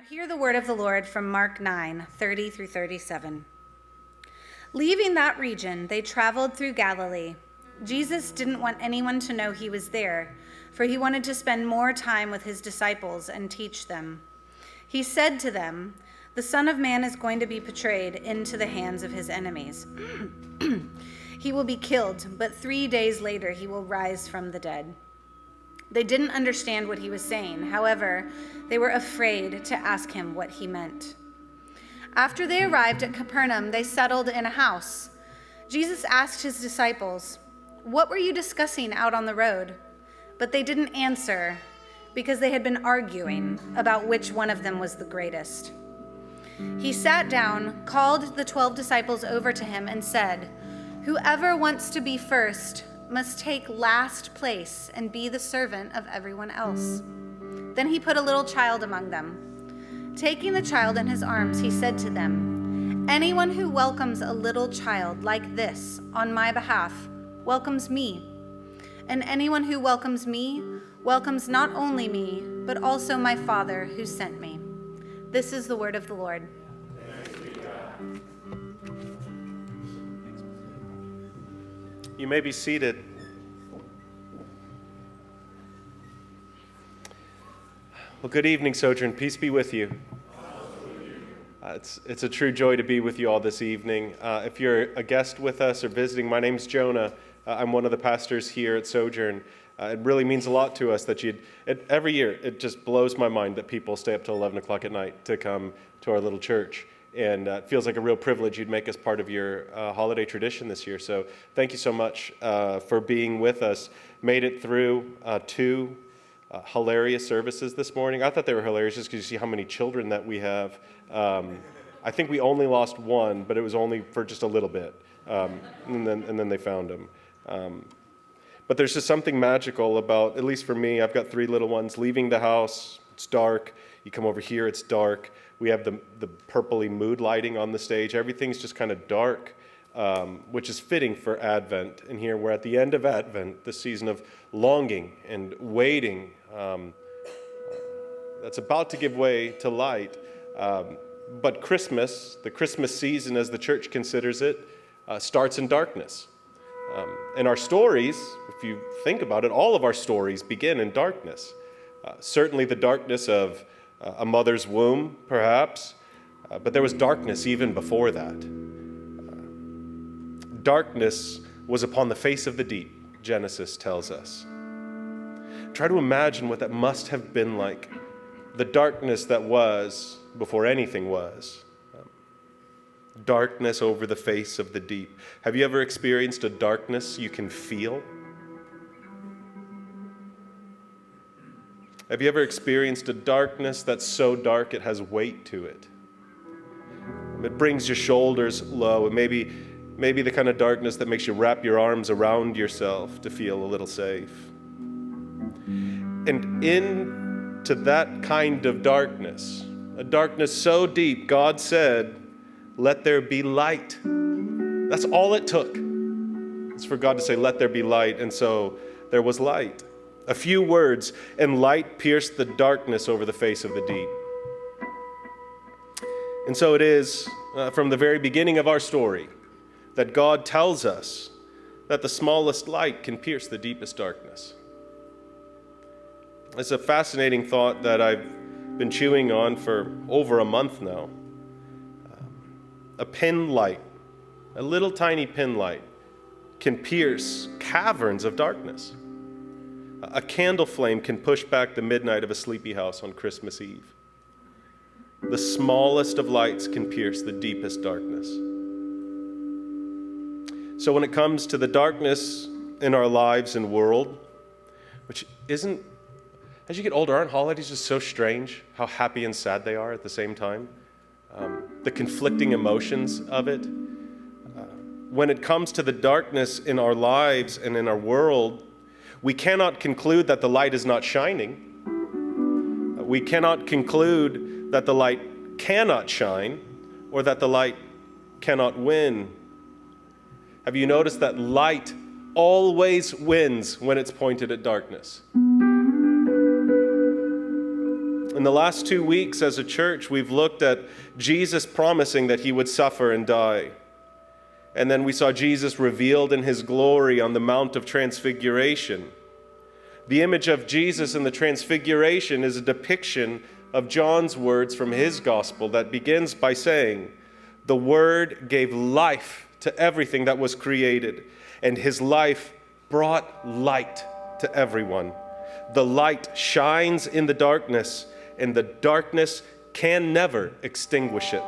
Hear the word of the Lord from Mark 9:30 through 37. Leaving that region, they traveled through Galilee. Jesus didn't want anyone to know he was there, for he wanted to spend more time with his disciples and teach them. He said to them, "The Son of Man is going to be betrayed into the hands of his enemies. He will be killed, but 3 days later he will rise from the dead." They didn't understand what he was saying. However, they were afraid to ask him what he meant. After they arrived at Capernaum, they settled in a house. Jesus asked his disciples, "What were you discussing out on the road?" But they didn't answer because they had been arguing about which one of them was the greatest. He sat down, called the 12 disciples over to him, and said, "Whoever wants to be first must take last place and be the servant of everyone else." Then he put a little child among them. Taking the child in his arms, he said to them, "Anyone who welcomes a little child like this on my behalf welcomes me. And anyone who welcomes me welcomes not only me, but also my Father who sent me." This is the word of the Lord. You may be seated. Well, good evening, Sojourn. Peace be with you. It's a true joy to be with you all this evening. If you're a guest with us or visiting, my name's Jonah. I'm one of the pastors here at Sojourn. It really means a lot to us that every year, it just blows my mind that people stay up till 11 o'clock at night to come to our little church. And it feels like a real privilege you'd make us part of your holiday tradition this year. So thank you so much for being with us. Made it through two hilarious services this morning. I thought they were hilarious just because you see how many children that we have. I think we only lost one, but it was only for just a little bit. And then they found him. But there's just something magical about, at least for me, I've got 3 little ones, leaving the house, it's dark. You come over here, it's dark. We have the purpley mood lighting on the stage. Everything's just kind of dark, which is fitting for Advent. And here we're at the end of Advent, the season of longing and waiting that's about to give way to light. But Christmas, the Christmas season as the church considers it, starts in darkness. And our stories, if you think about it, all of our stories begin in darkness. Certainly the darkness of a mother's womb, perhaps, but there was darkness even before that. Darkness was upon the face of the deep, Genesis tells us. Try to imagine what that must have been like, the darkness that was before anything was. Darkness over the face of the deep. Have you ever experienced a darkness you can feel? Have you ever experienced a darkness that's so dark it has weight to it? It brings your shoulders low. It may be the kind of darkness that makes you wrap your arms around yourself to feel a little safe. And into that kind of darkness, a darkness so deep, God said, "Let there be light." That's all it took. It's for God to say, "Let there be light." And so there was light. A few words, and light pierced the darkness over the face of the deep. And so it is from the very beginning of our story that God tells us that the smallest light can pierce the deepest darkness. It's a fascinating thought that I've been chewing on for over a month now. A pin light, a little tiny pin light, can pierce caverns of darkness. A candle flame can push back the midnight of a sleepy house on Christmas Eve. The smallest of lights can pierce the deepest darkness. So when it comes to the darkness in our lives and world, which isn't, as you get older, aren't holidays just so strange, how happy and sad they are at the same time? The conflicting emotions of it. When it comes to the darkness in our lives and in our world, we cannot conclude that the light is not shining. We cannot conclude that the light cannot shine or that the light cannot win. Have you noticed that light always wins when it's pointed at darkness? And In the last 2 weeks as a church, we've looked at Jesus promising that he would suffer and die. And then we saw Jesus revealed in his glory on the Mount of Transfiguration. The image of Jesus in the Transfiguration is a depiction of John's words from his gospel that begins by saying, "The Word gave life to everything that was created, and his life brought light to everyone. The light shines in the darkness, and the darkness can never extinguish it."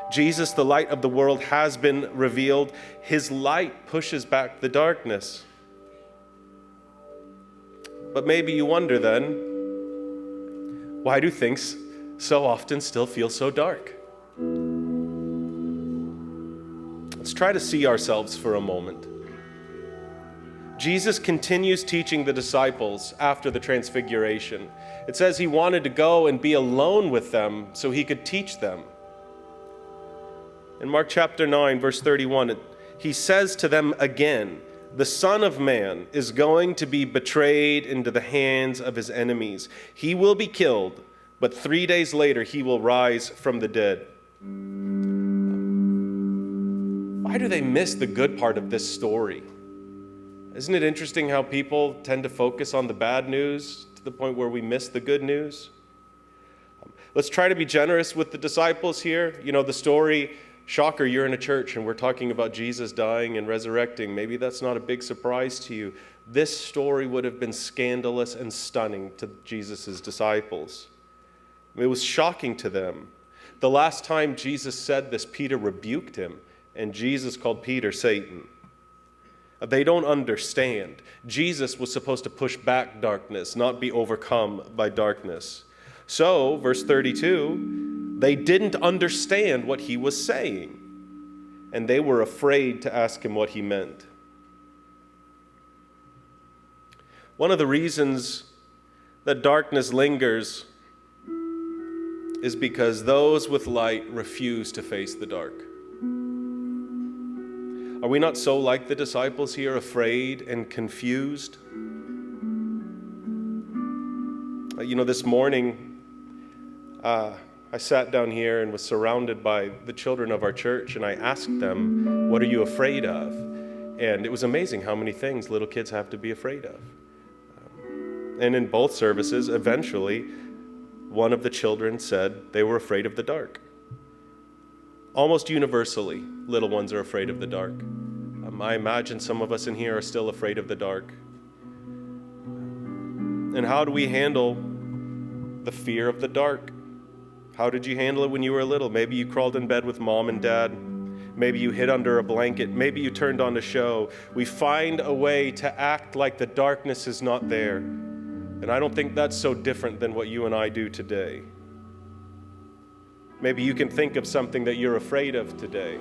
Jesus, the light of the world, has been revealed. His light pushes back the darkness. But maybe you wonder then, why do things so often still feel so dark? Let's try to see ourselves for a moment. Jesus continues teaching the disciples after the Transfiguration. It says he wanted to go and be alone with them so he could teach them. In Mark chapter 9, verse 31, he says to them again, "The Son of Man is going to be betrayed into the hands of his enemies. He will be killed, but 3 days later he will rise from the dead." Why do they miss the good part of this story? Isn't it interesting how people tend to focus on the bad news to the point where we miss the good news? Let's try to be generous with the disciples here. You know, the story, shocker, you're in a church and we're talking about Jesus dying and resurrecting. Maybe that's not a big surprise to you. This story would have been scandalous and stunning to Jesus' disciples. It was shocking to them. The last time Jesus said this, Peter rebuked him, and Jesus called Peter Satan. They don't understand. Jesus was supposed to push back darkness, not be overcome by darkness. So, verse 32, they didn't understand what he was saying, and they were afraid to ask him what he meant. One of the reasons that darkness lingers is because those with light refuse to face the dark. Are we not so like the disciples here, afraid and confused? This morning, I sat down here and was surrounded by the children of our church, and I asked them, "What are you afraid of?" And it was amazing how many things little kids have to be afraid of. And in both services, eventually, one of the children said they were afraid of the dark. Almost universally, little ones are afraid of the dark. I imagine some of us in here are still afraid of the dark. And how do we handle the fear of the dark? How did you handle it when you were little? Maybe you crawled in bed with mom and dad. Maybe you hid under a blanket. Maybe you turned on a show. We find a way to act like the darkness is not there. And I don't think that's so different than what you and I do today. Maybe you can think of something that you're afraid of today.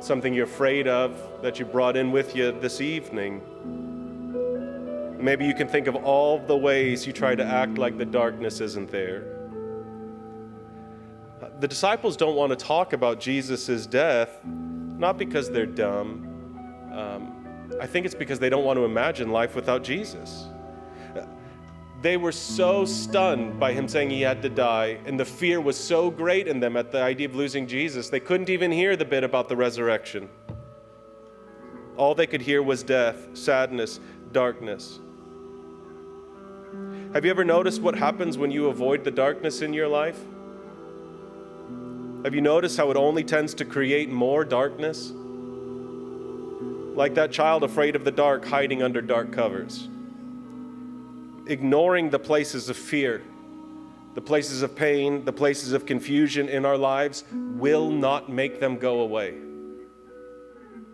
Something you're afraid of that you brought in with you this evening. Maybe you can think of all the ways you try to act like the darkness isn't there. The disciples don't want to talk about Jesus' death, not because they're dumb. I think it's because they don't want to imagine life without Jesus. They were so stunned by him saying he had to die, and the fear was so great in them at the idea of losing Jesus, they couldn't even hear the bit about the resurrection. All they could hear was death, sadness, darkness. Have you ever noticed what happens when you avoid the darkness in your life? Have you noticed how it only tends to create more darkness? Like that child afraid of the dark, hiding under dark covers. Ignoring the places of fear, the places of pain, the places of confusion in our lives will not make them go away.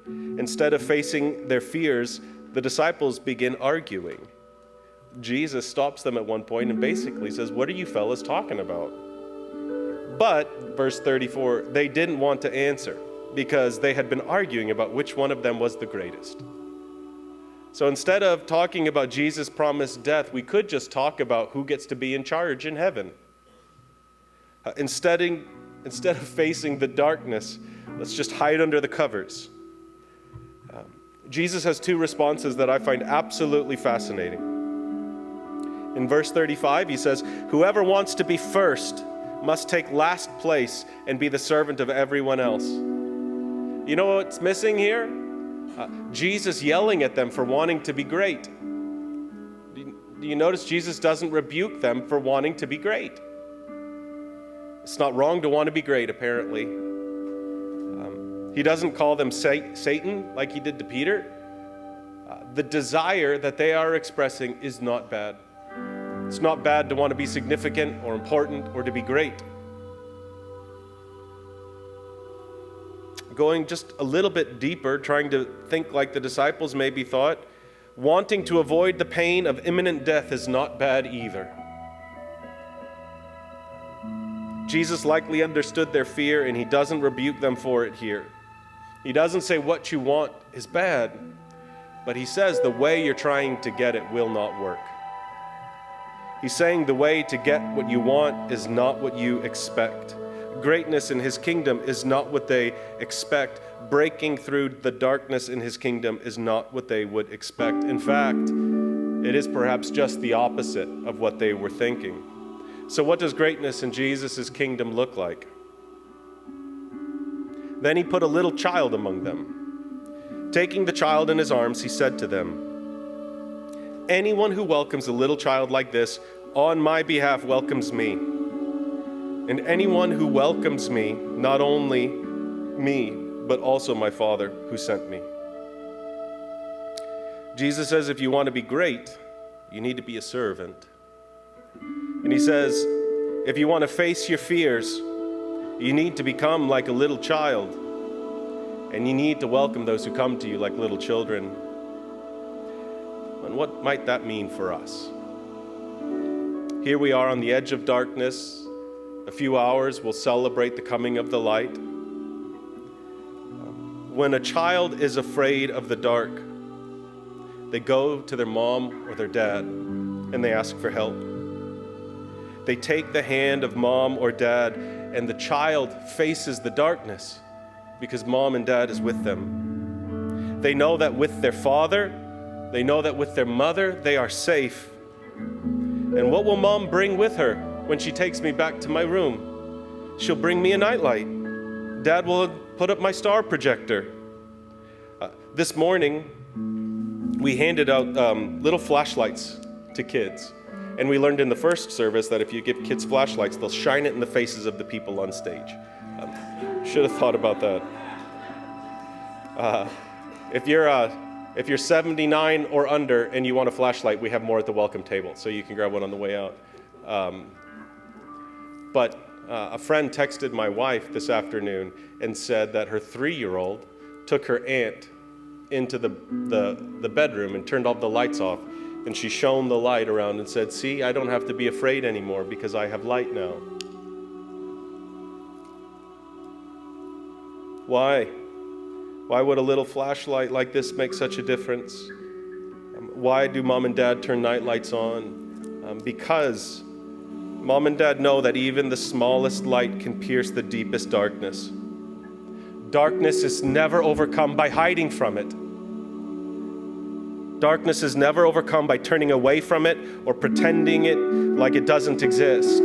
Instead of facing their fears, the disciples begin arguing. Jesus stops them at one point and basically says, "What are you fellas talking about?" But, verse 34, they didn't want to answer because they had been arguing about which one of them was the greatest. So instead of talking about Jesus' promised death, we could just talk about who gets to be in charge in heaven. Instead of facing the darkness, let's just hide under the covers. Jesus has two responses that I find absolutely fascinating. In verse 35, he says, "Whoever wants to be first must take last place and be the servant of everyone else." You know what's missing here? Jesus yelling at them for wanting to be great. Do you notice Jesus doesn't rebuke them for wanting to be great? It's not wrong to want to be great, apparently. He doesn't call them Satan like he did to Peter. The desire that they are expressing is not bad. It's not bad to want to be significant or important or to be great. Going just a little bit deeper, trying to think like the disciples maybe thought, wanting to avoid the pain of imminent death is not bad either. Jesus likely understood their fear, and he doesn't rebuke them for it here. He doesn't say what you want is bad, but he says the way you're trying to get it will not work. He's saying the way to get what you want is not what you expect. Greatness in his kingdom is not what they expect. Breaking through the darkness in his kingdom is not what they would expect. In fact, it is perhaps just the opposite of what they were thinking. So what does greatness in Jesus' kingdom look like? Then he put a little child among them. Taking the child in his arms, he said to them, "Anyone who welcomes a little child like this on my behalf welcomes me. And anyone who welcomes me, not only me, but also my Father who sent me." Jesus says if you want to be great, you need to be a servant. And he says if you want to face your fears, you need to become like a little child. And you need to welcome those who come to you like little children. And what might that mean for us? Here we are on the edge of darkness. A few hours will celebrate the coming of the light. When a child is afraid of the dark, they go to their mom or their dad and they ask for help. They take the hand of mom or dad, and the child faces the darkness because mom and dad is with them. They know that with their father, they know that with their mother, they are safe. And what will mom bring with her when she takes me back to my room? She'll bring me a nightlight. Dad will put up my star projector. This morning, we handed out little flashlights to kids. And we learned in the first service that if you give kids flashlights, they'll shine it in the faces of the people on stage. Should have thought about that. If you're 79 or under and you want a flashlight, we have more at the welcome table, so you can grab one on the way out. But a friend texted my wife this afternoon and said that her 3-year-old took her aunt into the bedroom and turned all the lights off. And she shone the light around and said, "See, I don't have to be afraid anymore because I have light now." Why? Why would a little flashlight like this make such a difference? Why do mom and dad turn night lights on? Because mom and dad know that even the smallest light can pierce the deepest darkness. Darkness is never overcome by hiding from it. Darkness is never overcome by turning away from it or pretending it like it doesn't exist.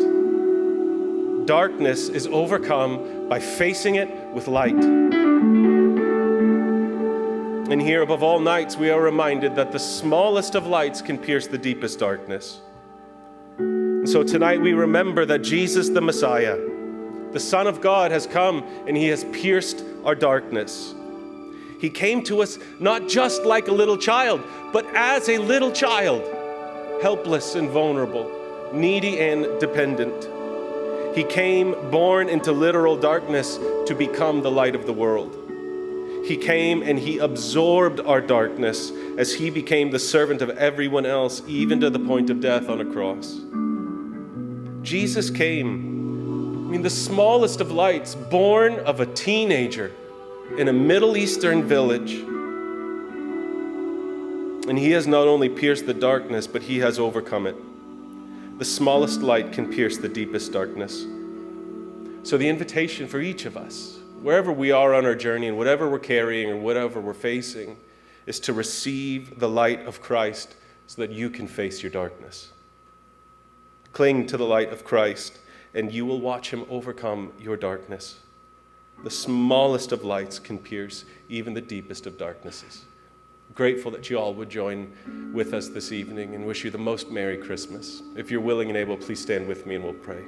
Darkness is overcome by facing it with light. And here, above all nights, we are reminded that the smallest of lights can pierce the deepest darkness. And so tonight we remember that Jesus, the Messiah, the Son of God, has come and he has pierced our darkness. He came to us not just like a little child, but as a little child, helpless and vulnerable, needy and dependent. He came born into literal darkness to become the light of the world. He came and he absorbed our darkness as he became the servant of everyone else, even to the point of death on a cross. Jesus came, the smallest of lights, born of a teenager in a Middle Eastern village. And he has not only pierced the darkness, but he has overcome it. The smallest light can pierce the deepest darkness. So the invitation for each of us, wherever we are on our journey and whatever we're carrying or whatever we're facing, is to receive the light of Christ so that you can face your darkness. Cling to the light of Christ, and you will watch him overcome your darkness. The smallest of lights can pierce even the deepest of darknesses. Grateful that you all would join with us this evening and wish you the most Merry Christmas. If you're willing and able, please stand with me and we'll pray.